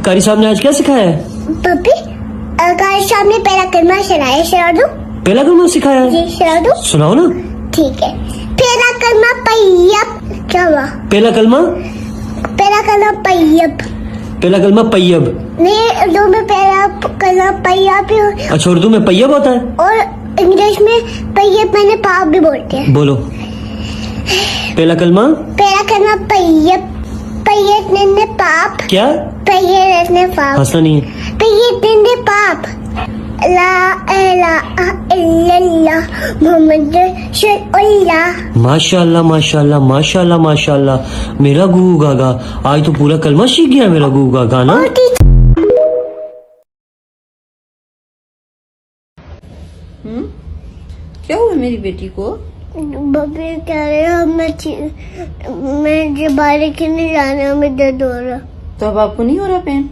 कारी साहब ने आज क्या सिखाया है? पपी कारी साहब ने पहला कलमा सुनाया, सुना दूं? पहला कलमा सिखाया है? जी सुना दूं? सुनाओ ना। ठीक है। पहला कलमा पय्यब। क्या हुआ? पहला कलमा पय्यब। पहला कलमा पय्यब। नहीं, उर्दू में पहला कलमा पय्यब भी अच्छा, उर्दू में पय्यब होता है और इंग्लिश में पय्यब मैंने पाप भी बोलते हैं। बोलो पहला कलमा पय्यब। पय्यब ने पाप। क्या? पय्यब ने पाप। हंसना नहीं है। पय्यब ने पाप। ला इलाहा इल्लल्लाह मुहम्मद रसूलुल्लाह। माशाल्लाह माशाल्लाह माशाल्लाह माशाल्लाह। मेरा गुगू गागा आज तो पूरा कलमा सीख गया मेरा गुगू गागा ना। क्या हुआ मेरी बेटी को? बबी कह रहे हो मैं जब बाहर के नहीं जाना, हमें दर्द हो रहा। तो अब आपको नहीं हो रहा पेन?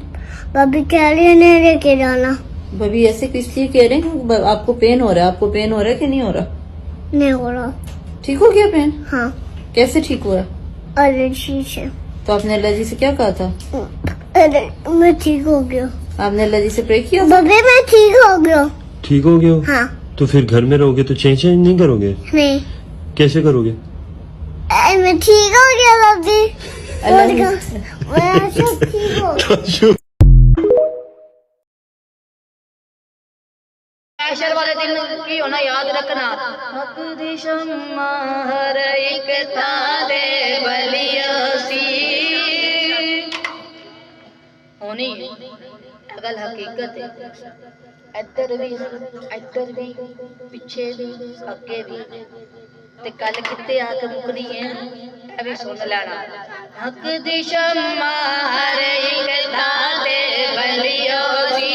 बबी कह रही है नहीं लेके जाना। भाभी ऐसे किस लिए कह रहे हैं कि आपको पेन हो रहा है? आपको पेन हो रहा है कि नहीं हो रहा? नहीं हो रहा। ठीक हो गया पेन? हाँ कैसे ठीक हुआ? एलर्जी से। तो आपने एलर्जी से क्या कहा था? अरे मैं ठीक हो गया। आपने एलर्जी से प्रे किया? बबी मैं ठीक हो गया। ठीक हो गया? हाँ। तो फिर घर में रहोगे तो चेंज नहीं करोगे? नहीं कैसे करोगे? मैं ठीक हो गया बबी। अल्लाह मैं सब ठीक हो गया। आशर वाले दिन की होना याद रखना। हक दी शम्मा हर एक तारे बलियासी होनी अगल हकीकत है। इधर भी पिछे भी अगे भी ते गल किते आके मुकनी है, ए भी सुन लेना। हक दी शम्मा हर एक तारे बलियासी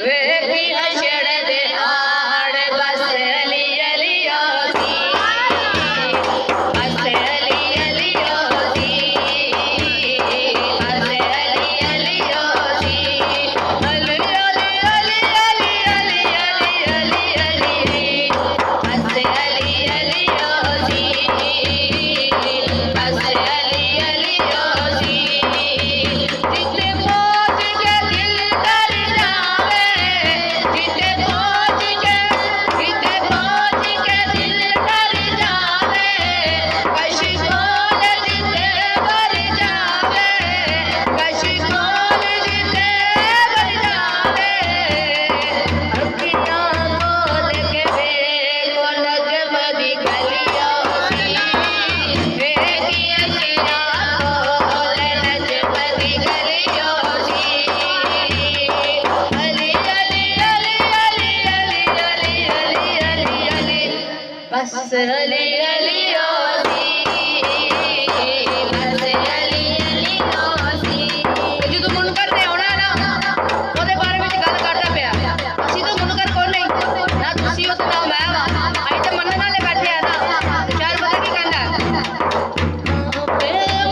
वेखी अशर दे आड़ बस अली अली ओसी बस अली अली ओसी बस अली अली ओसी अली अली अली अली अली अली अली बस अली अली ओसी बस अली अली ओसी जितने पहुंच के दिल कर जावे, जितने पहुंच के दिल कर जावे, कशी कोल जिते बर जावे, कशी कोल जिते बर जावे। अखियां खोल के देखो नजम दी गलियों सी, वेखी अखियां खोल नजम दी गलियों सी। अली अली अली अली अली अली अली अली अली बस अली अली ओसी बस अली अली ओसी। ਜਦੋਂ ਮੁਨਕਰ ਨੇ ਆਉਣਾ ਨਾ ਉਹਦੇ ਬਾਰੇ ਵਿੱਚ ਗੱਲ ਕਰਦਾ ਪਿਆ। ਅਸੀਂ ਤਾਂ ਮੁਨਕਰ ਕੋਈ ਨਹੀਂ ਨਾ, ਤੁਸੀਂ ਹੋ ਤੇ ਨਾ ਮੈਂ ਵਾ। ਅਸੀਂ ਤਾਂ ਮੰਨਣ ਵਾਲੇ ਬੈਠੇ ਆ ਨਾ। ਤੇ ਚਾਰ ਪਤਾ ਕੀ ਕਹਿੰਦਾ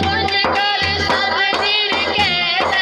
ਮੁਨਕਰ ਸਭ ਦਿਨ ਕਹਿੰਦੇ।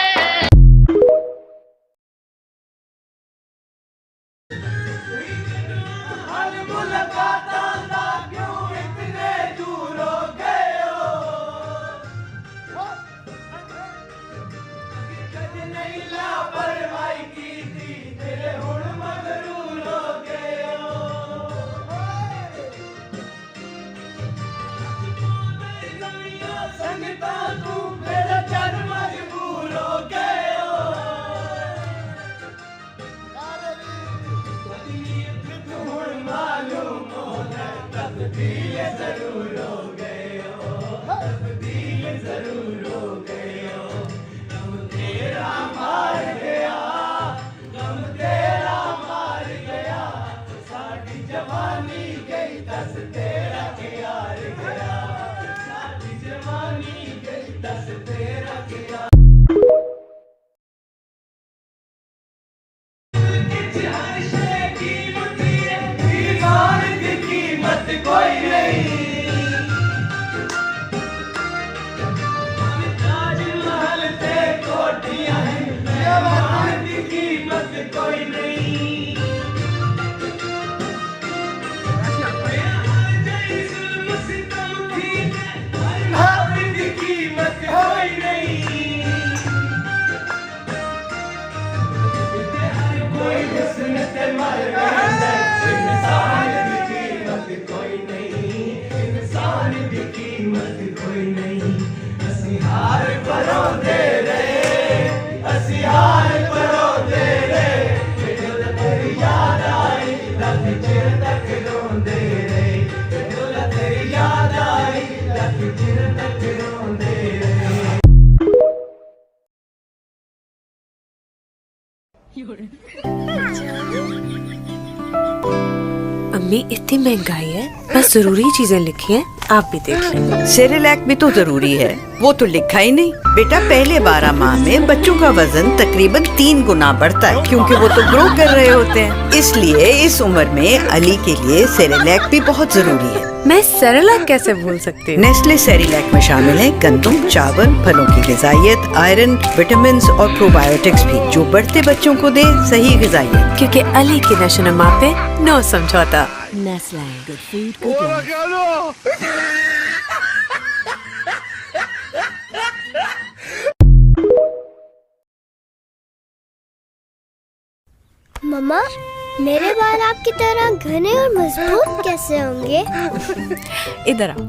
अम्मी इतनी महंगाई है, बस जरूरी चीजें लिखी हैं, आप भी देख लें। सेरेलैक भी तो जरूरी है, वो तो लिखा ही नहीं। बेटा पहले 12 माह में बच्चों का वजन तकरीबन 3 गुना बढ़ता है, क्योंकि वो तो ग्रो कर रहे होते हैं। इसलिए इस उम्र में अली के लिए सेरेलैक भी बहुत जरूरी है। मैं सेरेलैक कैसे भूल सकती हूँ? नेस्ले सेरेलैक में शामिल है गंदम, चावल, फलों की ग़िज़ाइयत, आयरन, विटामिन और प्रोबायोटिक्स भी, जो बढ़ते बच्चों को दे सही ग़िज़ाइयत। क्योंकि अली की नशोनुमा पे नो समझौता। Nestle, good food, good life. मम्मा, मेरे बाल आपकी तरह घने और मजबूत कैसे होंगे? इधर आओ।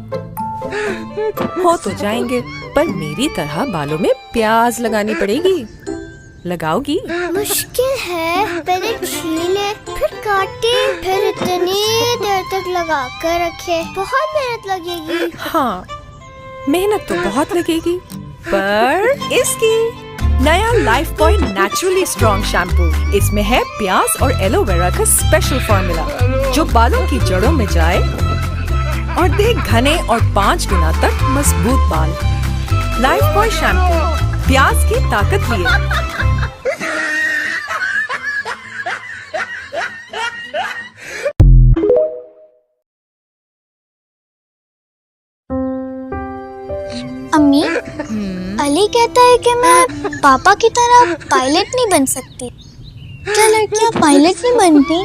हो तो जाएंगे, पर मेरी तरह बालों में प्याज लगानी पड़ेगी। लगाओगी? मुश्किल है, पहले छीले, फिर काटे, फिर इतनी देर तक लगा कर रखे। बहुत मेहनत लगेगी। हाँ, मेहनत तो बहुत लगेगी, पर इसकी नया life boy naturally strong shampoo. इसमें है प्याज और एलोवेरा का स्पेशल फॉर्मूला, जो बालों की जड़ों में जाए और दे घने और 5 गुना तक मजबूत बाल। लाइफ बॉय शैम्पू, प्याज की ताकत लिए। अम्मी, अली कहता है कि मैं पापा की तरह पायलट नहीं बन सकती। क्या लड़कियां पायलट नहीं बनती?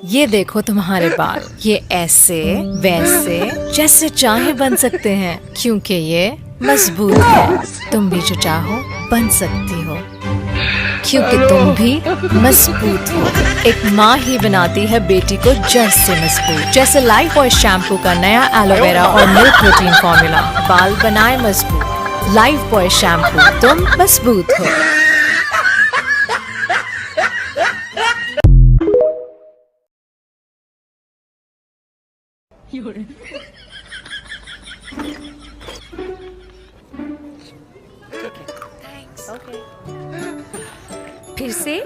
ये देखो तुम्हारे बाल, ये ऐसे वैसे जैसे चाहे बन सकते हैं, क्योंकि ये मजबूत है। तुम भी जो चाहो बन सकती हो, क्योंकि तुम भी मजबूत हो। एक माँ ही बनाती है बेटी को जड़ से मजबूत। जैसे लाइफ बॉय शैम्पू का नया एलोवेरा और मिल्क प्रोटीन फॉर्मूला बाल बनाए मजबूत। लाइफ बॉय शैम्पू, तुम मजबूत हो। फिर से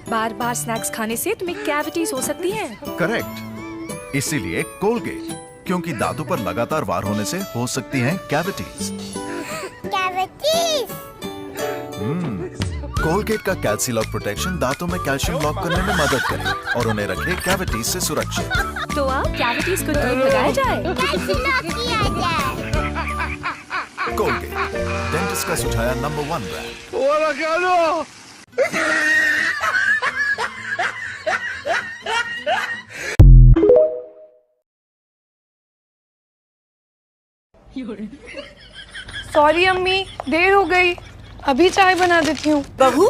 बार बार स्नैक्स खाने से तुम्हें कैविटीज हो सकती हैं। करेक्ट, इसीलिए कोलगेट, क्योंकि दांतों पर लगातार वार होने से हो सकती हैं कैविटीज। कोलगेट का कैल्सी लॉक प्रोटेक्शन दांतों में कैल्शियम लॉक करने में मदद करे और उन्हें रखे कैविटीज से सुरक्षित। तो अब कैविटीज को दूर लगाया जाए। कोलगेट, डेंटिस्ट का सुझाया नंबर 1 ब्रांड। सॉरी अम्मी, देर हो गई। अभी चाय बना देती हूँ। बहू,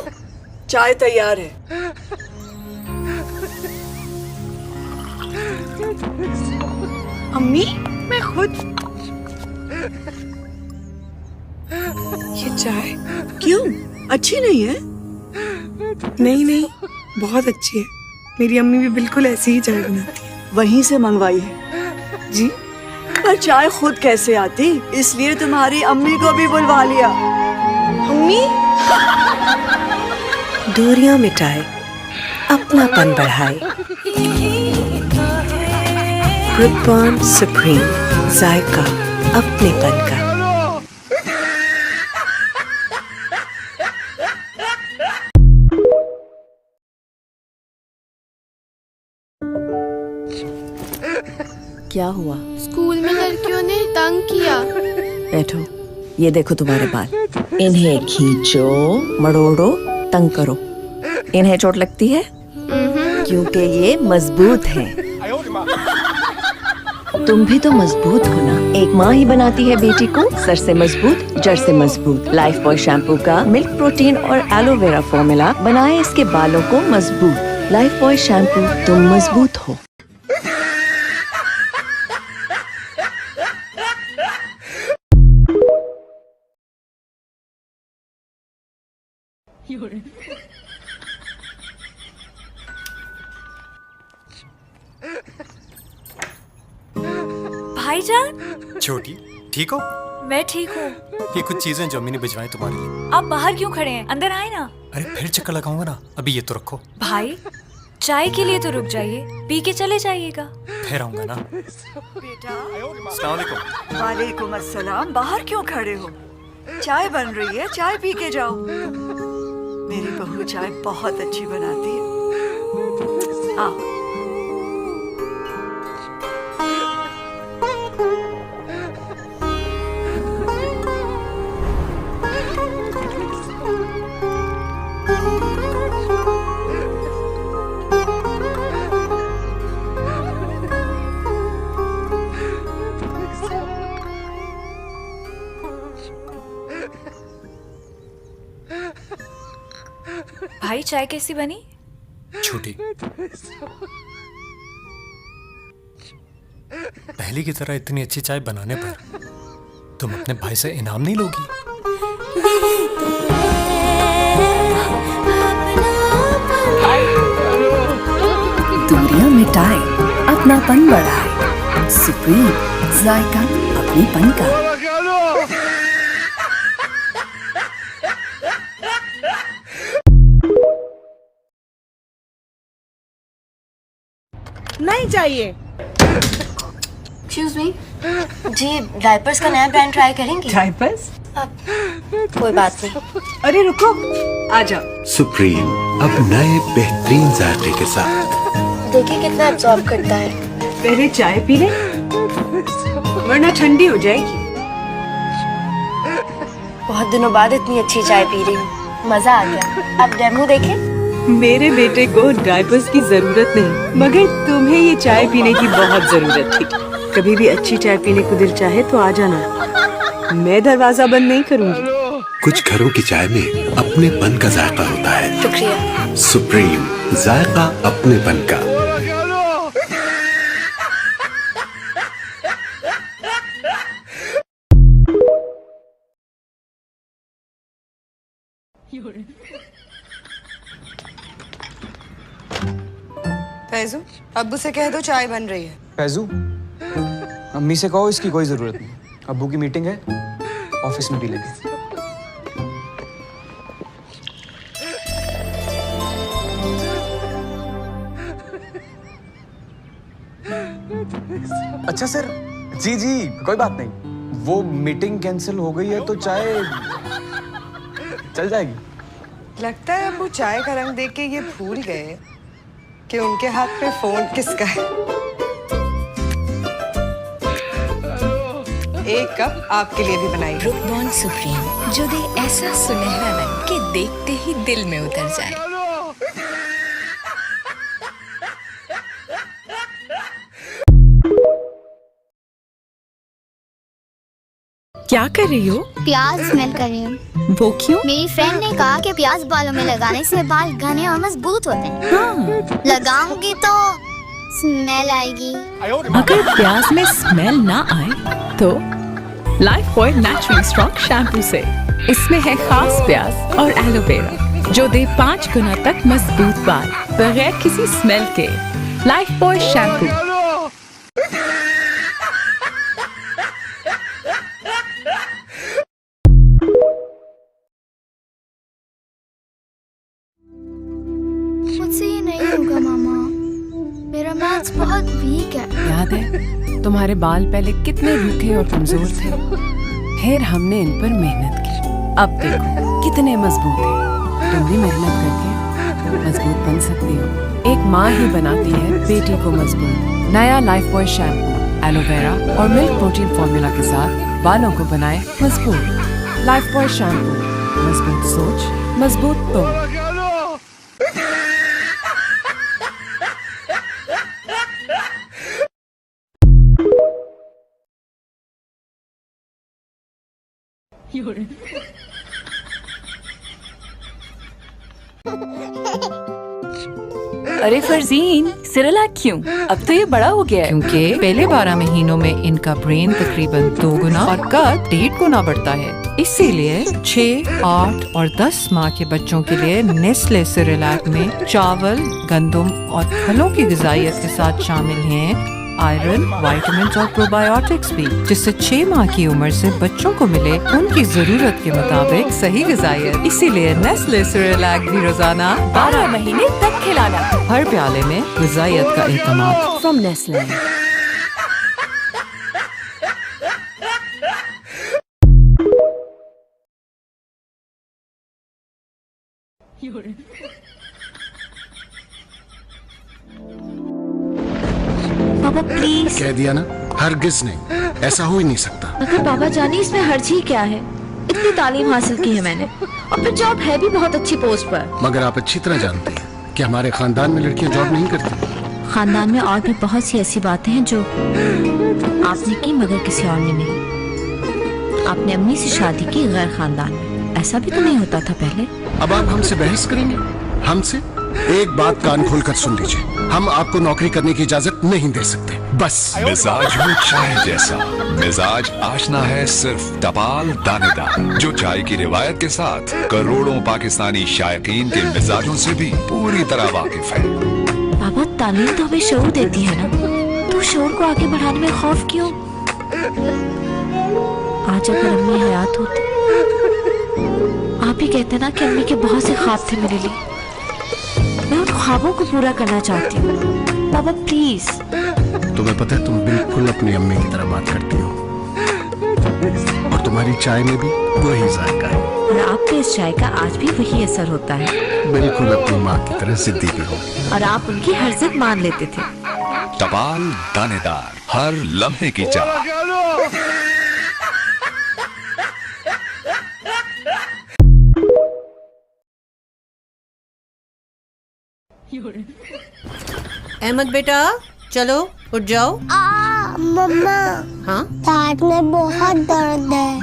चाय तैयार है। अम्मी, मैं खुद। ये चाय क्यों, अच्छी नहीं है? नहीं नहीं, बहुत अच्छी है। मेरी अम्मी भी बिल्कुल ऐसी ही चाय बनाती है। वहीं से मंगवाई है? जी। पर चाय खुद कैसे आती, इसलिए तुम्हारी अम्मी को भी बुलवा लिया। अम्मी, दूरियां मिटाए, अपनापन बढ़ाए। ब्रुक बॉन्ड सुप्रीम, जायका अपनेपन का। क्या हुआ? स्कूल में लड़कियों ने तंग किया। बैठो, ये देखो तुम्हारे बाल। इन्हें खींचो, मरोड़ो, तंग करो। इन्हें चोट लगती है? क्योंकि ये मजबूत हैं। तुम भी तो मजबूत हो ना। एक माँ ही बनाती है बेटी को सर से मजबूत, जड़ से मजबूत। लाइफ बॉय शैम्पू का मिल्क प्रोटीन और एलोवेरा फॉर्मूला बनाए इसके बालों को मजबूत। लाइफ बॉय शैम्पू, तुम मजबूत हो। भाईजान, छोटी ठीक हो? मैं ठीक हूँ। ये कुछ चीजें जो अम्मी ने भिजवाई तुम्हारे लिए। आप बाहर क्यों खड़े हैं? अंदर आए ना। अरे फिर चक्कर लगाऊंगा ना, अभी ये तो रखो। भाई, चाय के लिए तो रुक जाइए, पी के चले जाइएगा। फिर आऊंगा ना। बेटा, अस्सलाम वालेकुम। वालेकुम अस्सलाम। बाहर क्यों खड़े हो? चाय बन रही है, चाय पी के जाओ। मेरी बहू चाय बहुत अच्छी बनाती है। आओ। भाई, चाय कैसी बनी? छोटी, पहले की तरह इतनी अच्छी चाय बनाने पर तुम अपने भाई से इनाम नहीं लोगी? दूरियां मिटाए, अपनापन बढ़ाए। सुप्रीम, जायका अपनेपन का। नहीं चाहिए। एक्सक्यूज मी जी, डायपर्स का नया ब्रांड ट्राई करेंगी? डायपर्स? कोई बात नहीं। अरे रुको, आ जाओ। सुप्रीम अब नए बेहतरीन जायके के साथ। देखिए कितना एब्जॉर्ब करता है। पहले चाय पी ले, वरना ठंडी हो जाएगी। बहुत दिनों बाद इतनी अच्छी चाय पी रही हूँ, मजा आ गया। आप डेमो देखें। मेरे बेटे को डायपर्स की जरूरत नहीं, मगर तुम्हें ये चाय पीने की बहुत जरूरत थी। कभी भी अच्छी चाय पीने को दिल चाहे तो आ जाना, मैं दरवाजा बंद नहीं करूंगी। कुछ घरों की चाय में अपनेपन का जायका होता है। शुक्रिया। सुप्रीम, जायका अपनेपन का। फैजू, अब्बू से कह दो चाय बन रही है। फैजू, अम्मी से कहो इसकी कोई जरूरत नहीं, अब्बू की मीटिंग है, ऑफिस में पी लेंगे। अच्छा सर, जी जी कोई बात नहीं, वो मीटिंग कैंसिल हो गई है तो चाय चल जाएगी। लगता है अब्बू चाय का रंग देख के ये भूल गए कि उनके हाथ पे फोन किसका है। एक कप आपके लिए भी बनाई। ब्रुक बॉन्ड सुप्रीम, जो दे ऐसा सुनहरा रंग कि देखते ही दिल में उतर जाए। क्या कर रही हो? प्याज स्मेल कर रही हूँ। वो क्यों? मेरी फ्रेंड ने कहा कि प्याज बालों में लगाने से बाल घने और मजबूत होते हैं। हाँ। लगाऊंगी तो स्मेल आएगी। अगर प्याज में स्मेल ना आए तो life boy naturally strong shampoo से। इसमें है खास प्याज और एलोवेरा जो दे 5 गुना तक मजबूत बाल बगैर किसी स्मेल के। Life boy shampoo. मुझसे ये नहीं होगा मामा, मेरा मैथ्स बहुत वीक है। याद है तुम्हारे बाल पहले कितने रूखे और कमजोर थे, फिर हमने इन पर मेहनत की, अब देखो कितने मजबूत हैं। तुम भी मेहनत करके मजबूत बन सकती हो। एक माँ ही बनाती है बेटी को मजबूत। नया लाइफ बॉय शैम्पू एलोवेरा और मिल्क प्रोटीन फॉर्मूला के साथ बालों को बनाए मजबूत। लाइफ बॉय शैम्पू, मजबूत सोच, मजबूत तुम। अरे फरजीन, सिरलैक क्यों? अब तो ये बड़ा हो गया है। क्योंकि पहले 12 महीनों में इनका ब्रेन तकरीबन 2 गुना और कद 1.5 गुना बढ़ता है। इसीलिए 6, 8 और 10 माह के बच्चों के लिए नेस्ले सिरलैक में चावल, गंदम और फलों की ग़िज़ाइयत के साथ शामिल हैं आयरन, विटामिन्स और प्रोबायोटिक्स भी, जिससे 6 माह की उम्र से बच्चों को मिले उनकी जरूरत के मुताबिक सही ग़िज़ाइयत। इसीलिए नेस्ले सिरलैक भी रोजाना 12 महीने तक खिलाना। हर प्याले में ग़िज़ाइयत का एहतमाम फ्रॉम नेस्ले। पापा प्लीज। कह दिया ना, हरगिज नहीं, ऐसा हो ही नहीं सकता। मगर पापा जानिए इसमें हर्ज ही क्या है? इतनी तालीम हासिल की है मैंने और फिर जॉब है भी बहुत अच्छी पोस्ट पर। मगर आप अच्छी तरह जानते हैं कि हमारे खानदान में लड़कियां जॉब नहीं करती। खानदान में और भी बहुत सी ऐसी बातें हैं जो आपने की मगर किसी और ने नहीं। आपने अम्मी से शादी की गैर खानदान में, ऐसा भी तो नहीं होता था पहले। अब आप हमसे बहस करेंगे? हमसे? एक बात कान खोलकर सुन लीजिए, हम आपको नौकरी करने की इजाजत नहीं दे सकते। बस। मिजाज में चाय जैसा मिजाज आशना है सिर्फ टपाल दानेदार, जो चाय की रिवायत के साथ करोड़ों पाकिस्तानी शायकीन के मिजाजों से भी पूरी तरह वाकिफ है। पापा तालीम तो हमें शऊर देती है ना, तो शऊर को आगे बढ़ाने में खौफ क्यों? आज अगर अम्मी हयात होती, आप ही कहते ना कि अम्मी के बहुत से ख्वाब थे मेरे लिए, मैं उन ख्वाबों को पूरा करना चाहती हूँ। पापा प्लीज। तुम्हें पता है तुम बिल्कुल अपनी अम्मी की तरह बात करती हो, और तुम्हारी चाय में भी वही जायका है, और आपके इस चाय का आज भी वही असर होता है। बिल्कुल अपनी माँ की तरह जिद्दी भी हो, और आप उनकी हर जिद मान लेते थे। टपाल दानेदार, हर लम्हे की चाय। अहमद बेटा चलो उठ जाओ। मम्मा। हाँ पेट में बहुत दर्द है।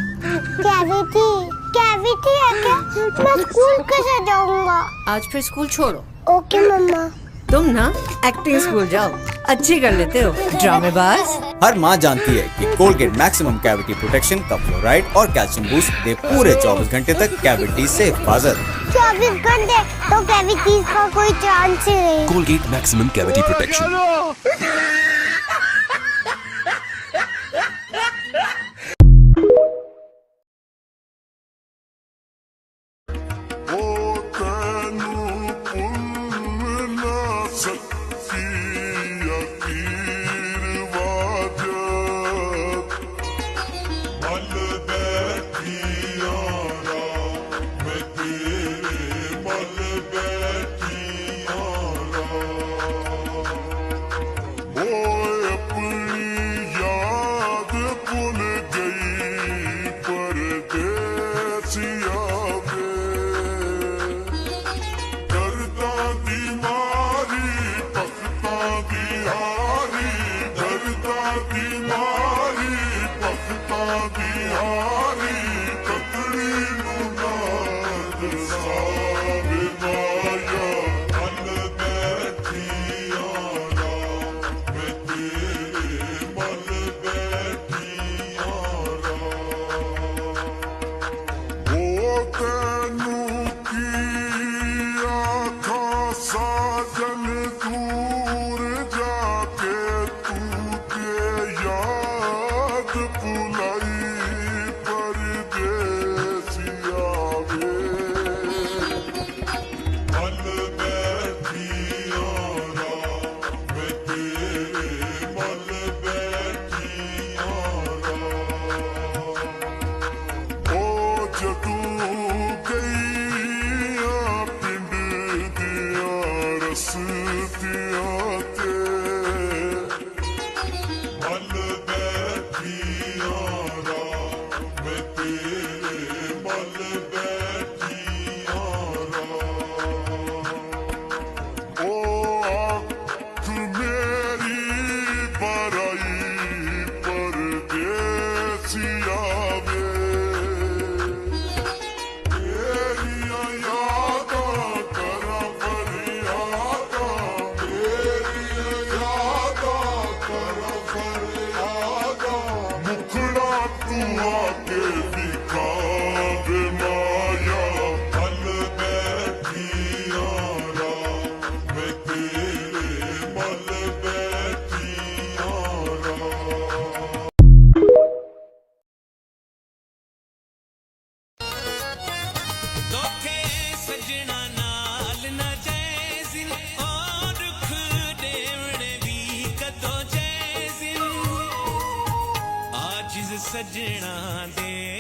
कैविटी है क्या? मैं स्कूल कैसे जाऊंगा? आज फिर स्कूल छोड़ो। ओके मम्मा। तुम ना एक्टिंग स्कूल जाओ, अच्छी कर लेते हो ड्रामेबाज। हर माँ जानती है कि कोलगेट मैक्सिमम कैविटी प्रोटेक्शन का फ्लोराइड और कैल्शियम बूस्ट दे पूरे 24 घंटे तक कैविटी से हिफाजत। 24 घंटे तो कैविटीज का कोई चांस ही नहीं। Colgate maximum cavity protection. सजना दे